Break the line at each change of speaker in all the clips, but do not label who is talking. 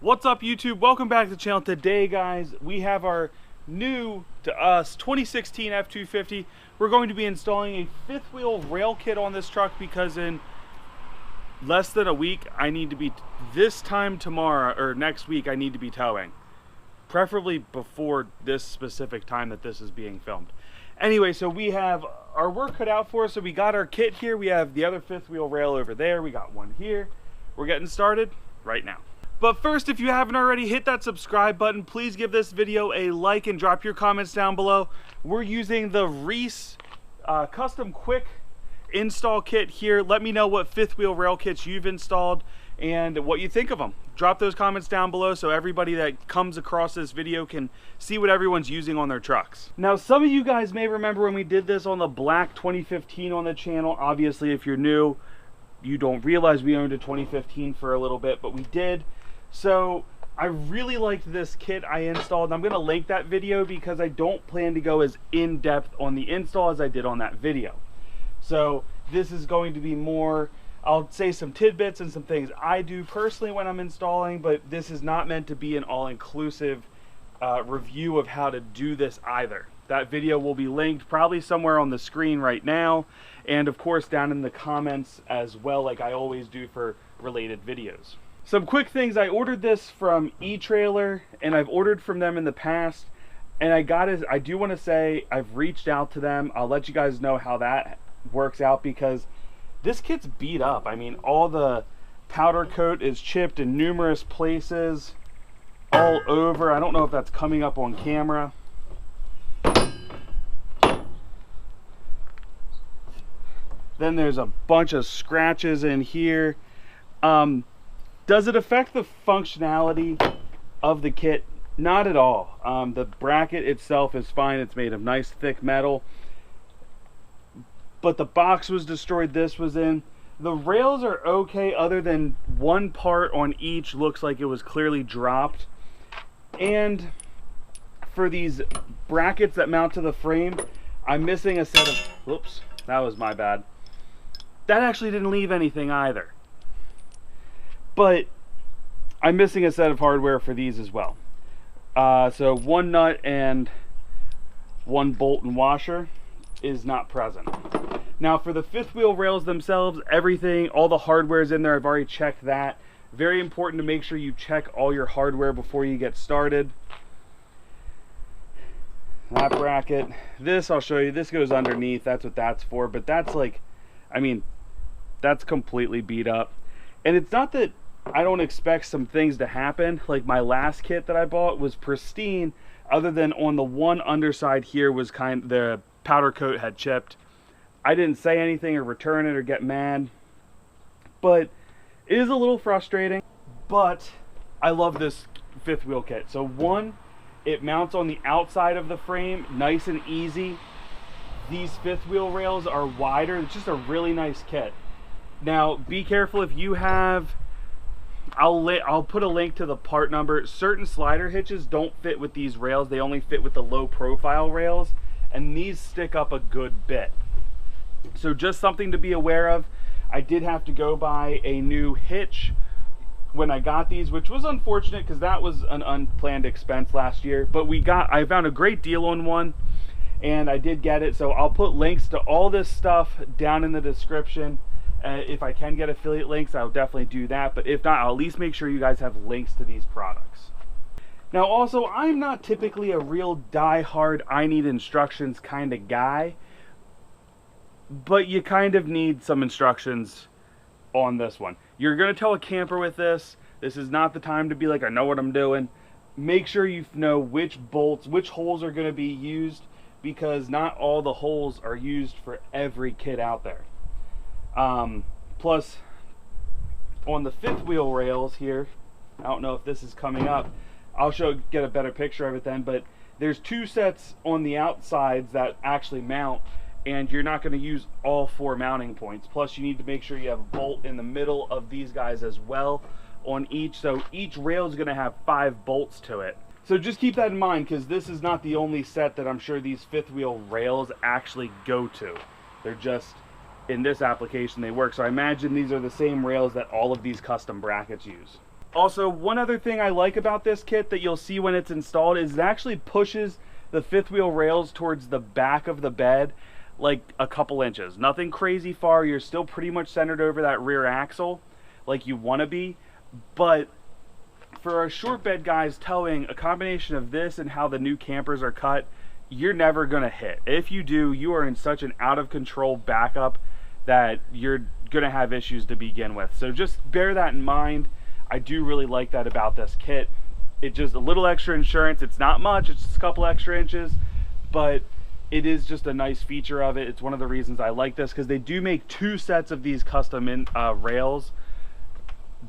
What's up, YouTube? Welcome back to the channel. Today, guys, we have our new to us 2016 F250. We're going to be installing a fifth wheel rail kit on this truck because in less than a week I need to be, this time tomorrow or next week, I need to be towing, preferably before this specific time that this is being filmed. Anyway, so we have our work cut out for us. So we got our kit here. We have the other fifth wheel rail over there. We got one here. We're getting started right now. But first, if you haven't already, hit that subscribe button. Please give this video a like and drop your comments down below. We're using the Reese custom quick install kit here. Let me know what fifth wheel rail kits you've installed and what you think of them. Drop those comments down below so everybody that comes across this video can see what everyone's using on their trucks. Now, some of you guys may remember when we did this on the black 2015 on the channel. Obviously, if you're new, you don't realize we owned a 2015 for a little bit, but we did. So I really liked this kit I installed. I'm going to link that video because I don't plan to go as in-depth on the install as I did on that video. So this is going to be more, I'll say some tidbits and some things I do personally when I'm installing, but this is not meant to be an all-inclusive review of how to do this either. That video will be linked probably somewhere on the screen right now, and of course down in the comments as well, like I always do for related videos. Some quick things. I ordered this from eTrailer, and I've ordered from them in the past, and I do want to say I've reached out to them. I'll let you guys know how that works out because this kit's beat up. I mean, all the powder coat is chipped in numerous places all over. I don't know if that's coming up on camera. Then there's a bunch of scratches in here. Does it affect the functionality of the kit? Not at all. The bracket itself is fine. It's made of nice thick metal. But the box was destroyed. This was in. The rails are okay other than one part on each looks like it was clearly dropped. And for these brackets that mount to the frame, I'm missing a set of, whoops, that was my bad. That actually didn't leave anything either. But I'm missing a set of hardware for these as well. So one nut and one bolt and washer is not present. Now for the fifth wheel rails themselves, everything, all the hardware is in there. I've already checked that. Very important to make sure you check all your hardware before you get started. That bracket, this I'll show you, this goes underneath, that's what that's for, but that's like, I mean, that's completely beat up. And it's not that I don't expect some things to happen. Like my last kit that I bought was pristine, other than on the one underside here was the powder coat had chipped. I didn't say anything or return it or get mad, but it is a little frustrating. But I love this fifth wheel kit. So one, it mounts on the outside of the frame, nice and easy. These fifth wheel rails are wider. It's just a really nice kit. Now be careful if you have, I'll put a link to the part number. Certain slider hitches don't fit with these rails. They only fit with the low profile rails, and these stick up a good bit. So just something to be aware of. I did have to go buy a new hitch when I got these, which was unfortunate because that was an unplanned expense last year. But I found a great deal on one, and I did get it. So I'll put links to all this stuff down in the description. If I can get affiliate links, I'll definitely do that. But if not, I'll at least make sure you guys have links to these products. Now also, I'm not typically a real die-hard, I need instructions kind of guy. But you kind of need some instructions on this one. You're going to tow a camper with this. This is not the time to be like, I know what I'm doing. Make sure you know which bolts, which holes are going to be used, because not all the holes are used for every kit out there. Plus, on the fifth wheel rails here, I don't know if this is coming up, I'll get a better picture of it then, but there's two sets on the outsides that actually mount, and you're not going to use all four mounting points. Plus you need to make sure you have a bolt in the middle of these guys as well on each, so each rail is going to have 5 bolts to it. So just keep that in mind, because this is not the only set that I'm sure these fifth wheel rails actually go to. They're just, in this application, they work. So I imagine these are the same rails that all of these custom brackets use. Also, one other thing I like about this kit that you'll see when it's installed is it actually pushes the fifth wheel rails towards the back of the bed like a couple inches. Nothing crazy far. You're still pretty much centered over that rear axle like you want to be. But for our short bed guys towing, a combination of this and how the new campers are cut, you're never going to hit. If you do, you are in such an out of control backup that you're going to have issues to begin with. So just bear that in mind. I do really like that about this kit. It's just a little extra insurance. It's not much, it's just a couple extra inches, but it is just a nice feature of it. It's one of the reasons I like this, because they do make 2 sets of these custom rails.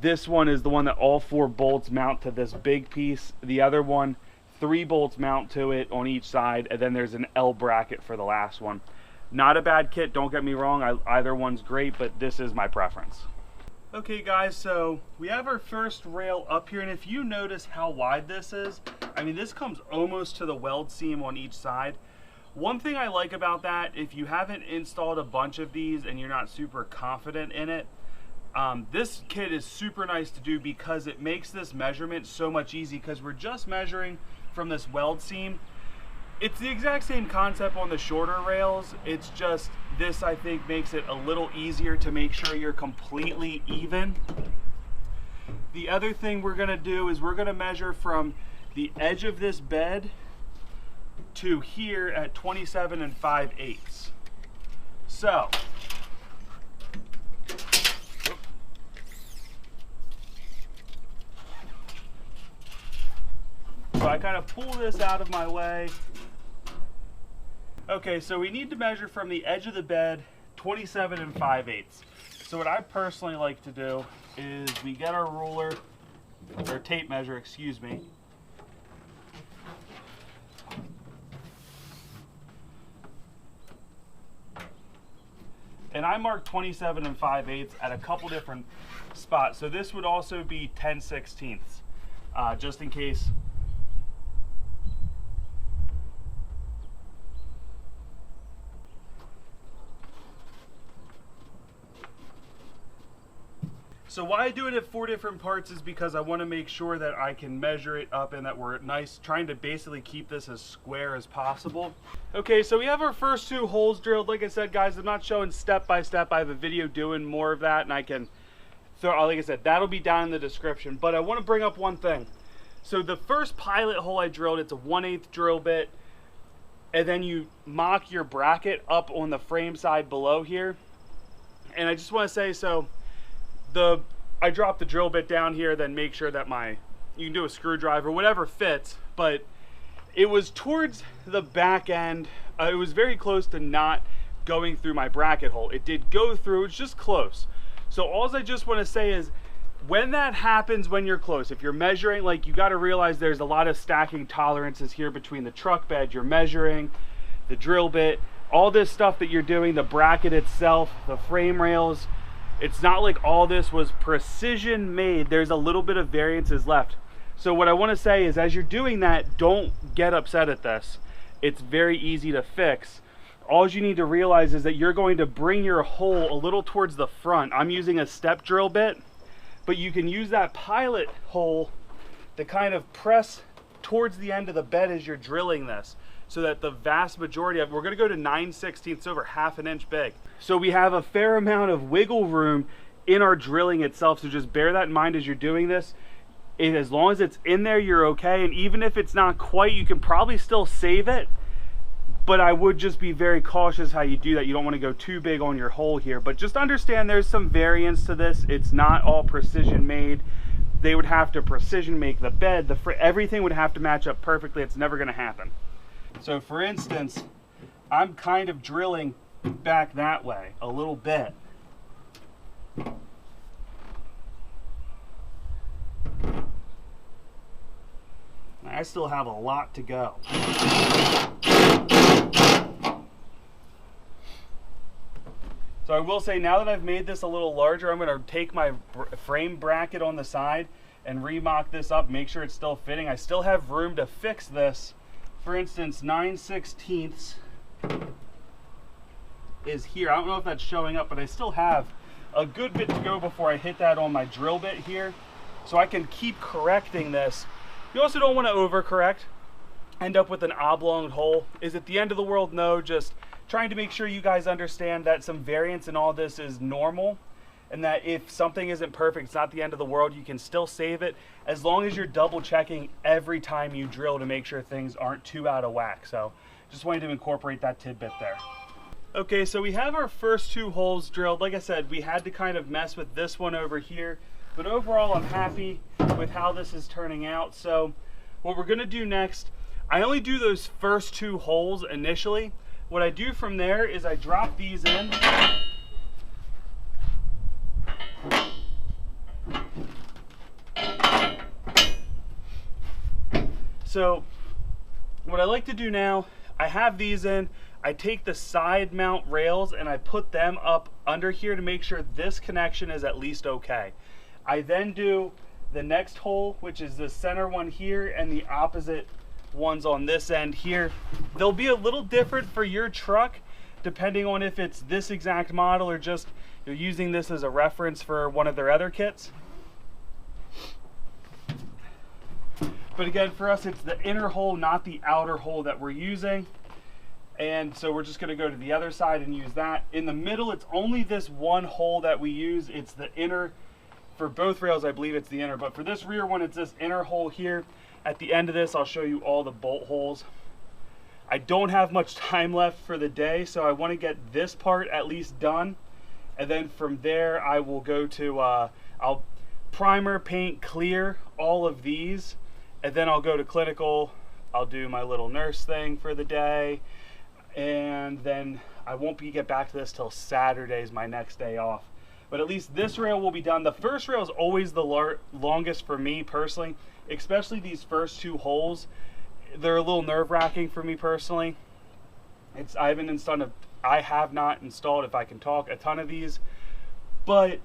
This one is the one that all 4 bolts mount to this big piece. The other one, 3 bolts mount to it on each side, and then there's an L bracket for the last one. Not a bad kit, don't get me wrong. Either one's great, but this is my preference. Okay guys, so we have our first rail up here, and if you notice how wide this is, I mean, this comes almost to the weld seam on each side. One thing I like about that, if you haven't installed a bunch of these and you're not super confident in it, this kit is super nice to do because it makes this measurement so much easier, because we're just measuring from this weld seam. It's the exact same concept on the shorter rails. It's just this, I think, makes it a little easier to make sure you're completely even. The other thing we're gonna do is we're gonna measure from the edge of this bed to here at 27 5/8. So I kind of pull this out of my way. Okay, so we need to measure from the edge of the bed 27 5/8. So what I personally like to do is we get our ruler, or tape measure, excuse me. And I mark 27 5/8 at a couple different spots. So this would also be 10/16, just in case. So why I do it at 4 different parts is because I want to make sure that I can measure it up and that we're trying to basically keep this as square as possible. Okay, so we have our first 2 holes drilled. Like I said, guys, I'm not showing step by step. I have a video doing more of that, and I can throw, like I said, that'll be down in the description. But I want to bring up one thing. So the first pilot hole I drilled, it's a 1/8 drill bit, and then you mock your bracket up on the frame side below here. And I just want to say, so I drop the drill bit down here, then make sure that you can do a screwdriver, whatever fits, but it was towards the back end. It was very close to not going through my bracket hole. It did go through, it's just close. So all I just want to say is, when that happens, when you're close, if you're measuring, like, you got to realize there's a lot of stacking tolerances here between the truck bed, you're measuring, the drill bit, all this stuff that you're doing, the bracket itself, the frame rails. It's not like all this was precision made. There's a little bit of variances left. So what I want to say is, as you're doing that, don't get upset at this. It's very easy to fix. All you need to realize is that you're going to bring your hole a little towards the front. I'm using a step drill bit, but you can use that pilot hole to kind of press towards the end of the bed as you're drilling this, so that the vast majority of, we're going to go to 9/16, over 1/2 inch big. So we have a fair amount of wiggle room in our drilling itself. So just bear that in mind as you're doing this. As long as it's in there, you're okay. And even if it's not quite, you can probably still save it. But I would just be very cautious how you do that. You don't want to go too big on your hole here. But just understand there's some variance to this. It's not all precision made. They would have to precision make the bed. Everything would have to match up perfectly. It's never going to happen. So for instance, I'm kind of drilling back that way a little bit. I still have a lot to go. So I will say, now that I've made this a little larger, I'm going to take my frame bracket on the side and remock this up, make sure it's still fitting. I still have room to fix this. For instance, 9/16 is here. I don't know if that's showing up, but I still have a good bit to go before I hit that on my drill bit here. so I can keep correcting this. You also don't want to overcorrect, end up with an oblong hole. Is it the end of the world? No, just trying to make sure you guys understand that some variance in all this is normal, and that if something isn't perfect, it's not the end of the world. You can still save it as long as you're double checking every time you drill to make sure things aren't too out of whack. So just wanted to incorporate that tidbit there. Okay, so we have our first 2 holes drilled. Like I said, we had to kind of mess with this one over here, but overall I'm happy with how this is turning out. So what we're gonna do next, I only do those first 2 holes initially. What I do from there is I drop these in. So what I like to do now, I have these in, I take the side mount rails and I put them up under here to make sure this connection is at least okay. I then do the next hole, which is the center one here, and the opposite ones on this end here. They'll be a little different for your truck depending on if it's this exact model or just you're using this as a reference for one of their other kits. But again, for us, it's the inner hole, not the outer hole that we're using. And so we're just gonna go to the other side and use that. In the middle, it's only this one hole that we use. It's the inner, for both rails, I believe it's the inner, but for this rear one, it's this inner hole here. At the end of this, I'll show you all the bolt holes. I don't have much time left for the day, so I wanna get this part at least done. And then from there, I will go to, I'll primer, paint, clear all of these. And then I'll go to clinical. I'll do my little nurse thing for the day. And then I won't get back to this till Saturday is my next day off. But at least this rail will be done. The first rail is always the longest for me personally, especially these first 2 holes. They're a little nerve-wracking for me personally. I have not installed, if I can talk, a ton of these. But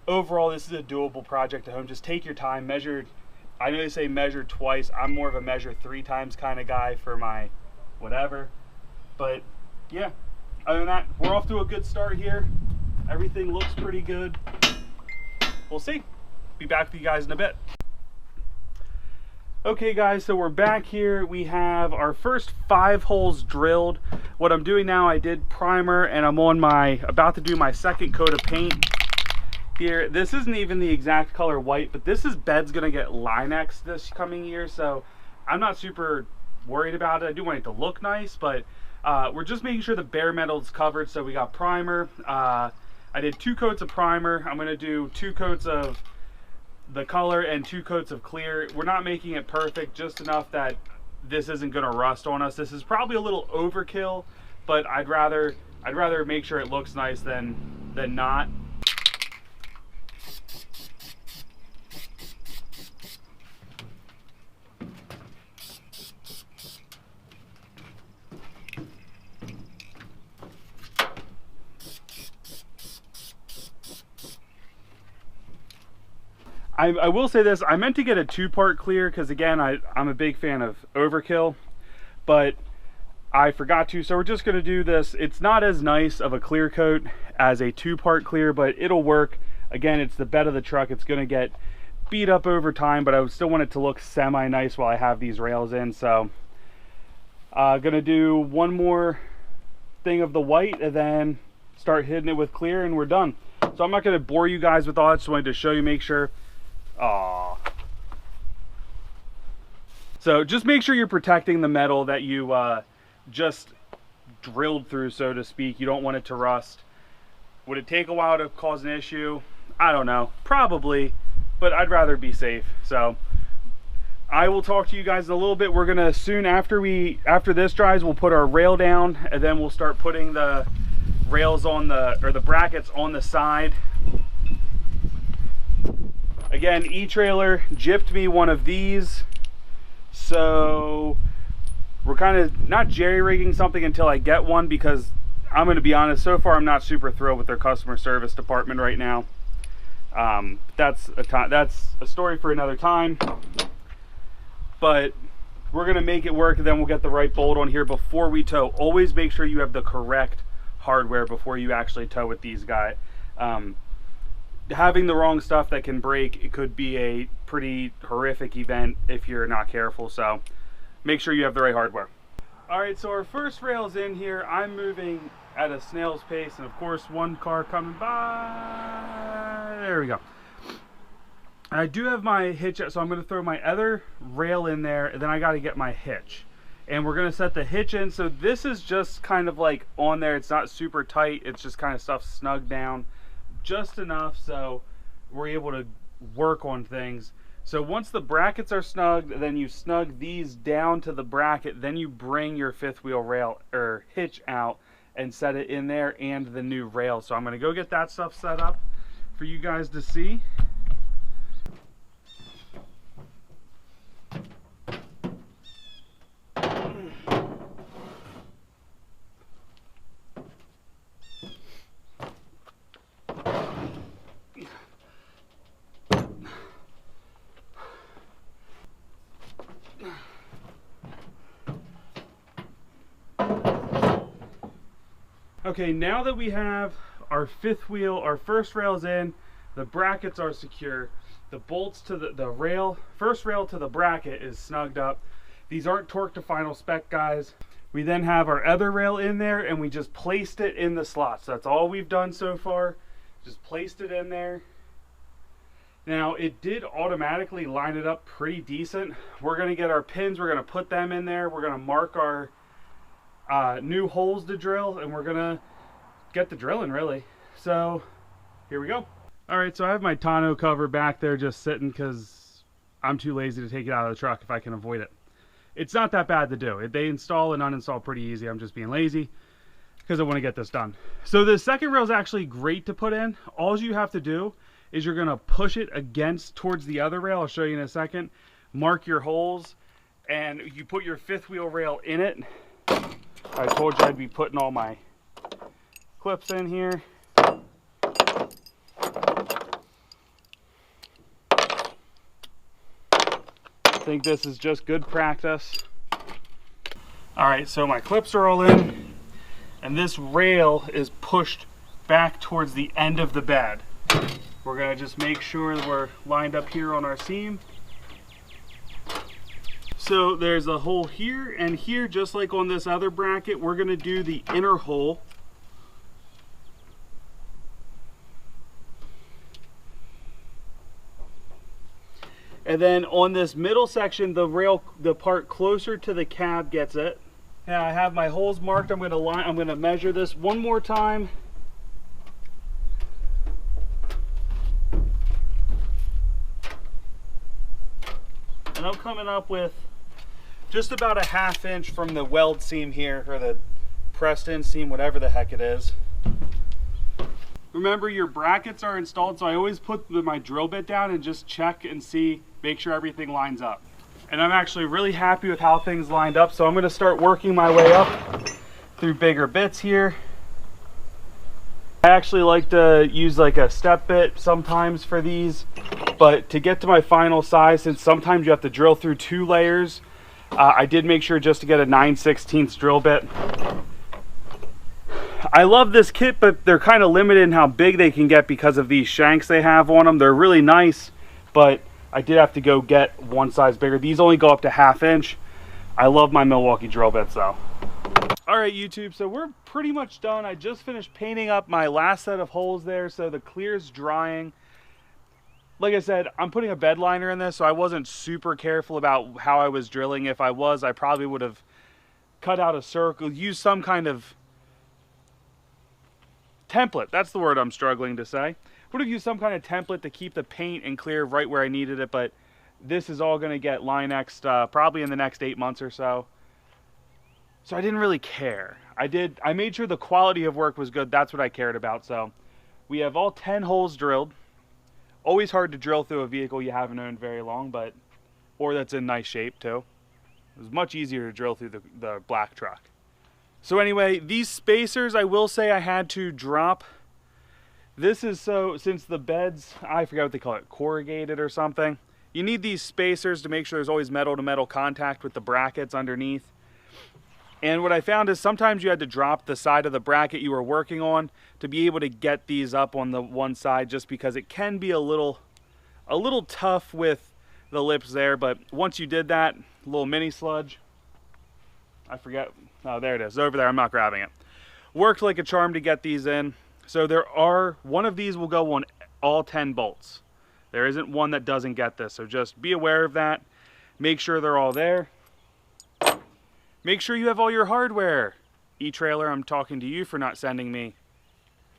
overall, this is a doable project at home. Just take your time, measure. I know they say measure twice. I'm more of a measure 3 times kind of guy for my whatever. But yeah, other than that, we're off to a good start here. Everything looks pretty good. We'll see. Be back with you guys in a bit. Okay guys, so we're back here. We have our first 5 holes drilled. What I'm doing now, I did primer and I'm on about to do my second coat of paint. Here, this isn't even the exact color white, but this bed's gonna get Linex this coming year, so I'm not super worried about it. I do want it to look nice, but we're just making sure the bare metal is covered. So we got primer. I did 2 coats of primer. I'm gonna do 2 coats of the color and 2 coats of clear. We're not making it perfect, just enough that this isn't gonna rust on us. This is probably a little overkill, but I'd rather make sure it looks nice than not. I will say this, I meant to get a 2-part clear because again, I'm a big fan of overkill, but I forgot to, so we're just gonna do this. It's not as nice of a clear coat as a 2-part clear, but it'll work. Again, it's the bed of the truck. It's gonna get beat up over time, but I still want it to look semi-nice while I have these rails in. So gonna do 1 more thing of the white and then start hitting it with clear and we're done. So I'm not gonna bore you guys with all that, just wanted to show you, make sure. So just make sure you're protecting the metal that you just drilled through, so to speak. You don't want it to rust. Would it take a while to cause an issue? I don't know, probably, but I'd rather be safe. So I will talk to you guys in a little bit. We're gonna soon, after this dries, we'll put our rail down and then we'll start putting the rails on the brackets on the side. Again, E-Trailer gypped me one of these, so we're kind of not jerry-rigging something until I get one, because I'm going to be honest, so far I'm not super thrilled with their customer service department right now. That's a story for another time, but we're going to make it work, and then we'll get the right bolt on here before we tow. Always make sure you have the correct hardware before you actually tow with these guys. Having the wrong stuff that can break, it could be a pretty horrific event if you're not careful. So make sure you have the right hardware. All right, so our first rail is in here. I'm moving at a snail's pace, and of course one car coming by. There we go. I do have my hitch, so I'm going to throw my other rail in there, and then I got to get my hitch. And we're going to set the hitch in. So this is just kind of like on there. It's not super tight. It's just kind of stuff snugged down just enough so we're able to work on things. So once the brackets are snugged, then you snug these down to the bracket, then you bring your fifth wheel rail or hitch out and set it in there and the new rail. So I'm going to go get that stuff set up for you guys to see. Okay, now that we have our fifth wheel, our first rail's in, the brackets are secure, the bolts to the rail, first rail to the bracket is snugged up. These aren't torqued to final spec, guys. We then have our other rail in there and we just placed it in the slots. That's all we've done so far. Just placed it in there. Now it did automatically line it up pretty decent. We're gonna get our pins, we're gonna put them in there, we're gonna mark our new holes to drill, and we're gonna get the drilling really. So here we go. All right, so I have my tonneau cover back there just sitting because I'm too lazy to take it out of the truck if I can avoid it. It's not that bad to do. They install and uninstall pretty easy. I'm just being lazy because I want to get this done. So the second rail is actually great to put in. All you have to do is you're gonna push it against towards the other rail. I'll show you in a second. Mark your holes and you put your fifth wheel rail in it. I told you I'd be putting all my clips in here. I think this is just good practice. All right, so my clips are all in, and this rail is pushed back towards the end of the bed. We're gonna just make sure that we're lined up here on our seam. So there's a hole here and here, just like on this other bracket. We're gonna do the inner hole. And then on this middle section, the rail, the part closer to the cab gets it. Now I have my holes marked. I'm gonna measure this one more time. And I'm coming up with just about a ½ inch from the weld seam here, or the pressed in seam, whatever the heck it is. Remember, your brackets are installed, so I always put my drill bit down and just check and see, make sure everything lines up. And I'm actually really happy with how things lined up, so I'm gonna start working my way up through bigger bits here. I actually like to use like a step bit sometimes for these, but to get to my final size, since sometimes you have to drill through 2 layers, I did make sure just to get a 9/16 drill bit. I love this kit, but they're kind of limited in how big they can get because of these shanks they have on them. They're really nice, but I did have to go get one size bigger. These only go up to ½ inch. I love my Milwaukee drill bits though. All right, YouTube, so we're pretty much done. I just finished painting up my last set of holes there, so the clear's drying. Like I said, I'm putting a bed liner in this, so I wasn't super careful about how I was drilling. If I was, I probably would have cut out a circle, used some kind of template. That's the word I'm struggling to say. Would have used some kind of template to keep the paint and clear right where I needed it, but this is all going to get Linexed probably in the next 8 months or so. So I didn't really care. I made sure the quality of work was good. That's what I cared about. So we have all 10 holes drilled. Always hard to drill through a vehicle you haven't owned very long, but or that's in nice shape too. It was much easier to drill through the black truck. So anyway, these spacers, I will say I had to drop. This is so, since the beds, I forgot what they call it, corrugated or something. You need these spacers to make sure there's always metal to metal contact with the brackets underneath. And what I found is sometimes you had to drop the side of the bracket you were working on to be able to get these up on the one side, just because it can be a little tough with the lips there. But once you did that, little mini sludge, I forget, oh there it is, over there, I'm not grabbing it. Worked like a charm to get these in. So one of these will go on all 10 bolts. There isn't one that doesn't get this, so just be aware of that. Make sure they're all there. Make sure you have all your hardware. E-Trailer, I'm talking to you for not sending me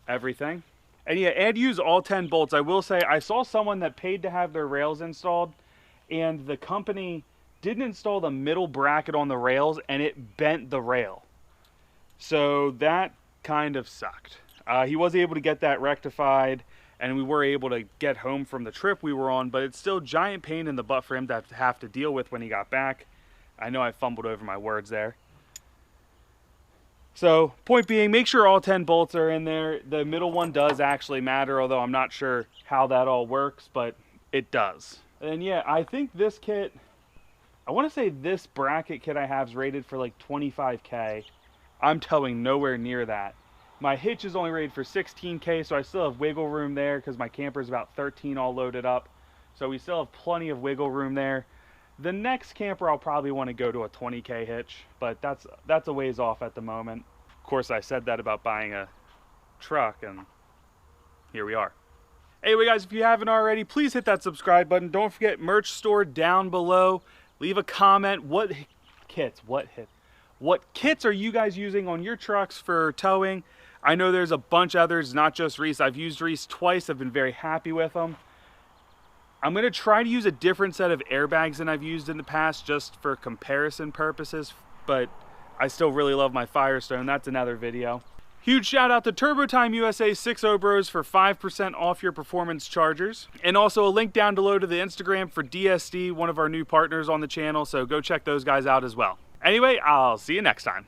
everything. And yeah, and use all 10 bolts. I will say, I saw someone that paid to have their rails installed, and the company didn't install the middle bracket on the rails, and it bent the rail. So that kind of sucked. He was able to get that rectified, and we were able to get home from the trip we were on, but it's still a giant pain in the butt for him to have to deal with when he got back. I know I fumbled over my words there. So, point being, make sure all 10 bolts are in there. The middle one does actually matter, although I'm not sure how that all works, but it does. And yeah, I think this kit, I want to say this bracket kit I have is rated for like 25K. I'm towing nowhere near that. My hitch is only rated for 16K, so I still have wiggle room there because my camper is about 13 all loaded up. So we still have plenty of wiggle room there. The next camper I'll probably want to go to a 20K hitch, but that's a ways off at the moment. Of course, I said that about buying a truck, and here we are. Anyway, guys, if you haven't already, please hit that subscribe button. Don't forget, merch store down below. Leave a comment. What kits are you guys using on your trucks for towing? I know there's a bunch of others, not just Reese. I've used Reese twice. I've been very happy with them. I'm going to try to use a different set of airbags than I've used in the past just for comparison purposes, but I still really love my Firestone. That's another video. Huge shout out to TurboTime USA 60 Bros for 5% off your performance chargers. And also a link down below to the Instagram for DSD, one of our new partners on the channel, so go check those guys out as well. Anyway, I'll see you next time.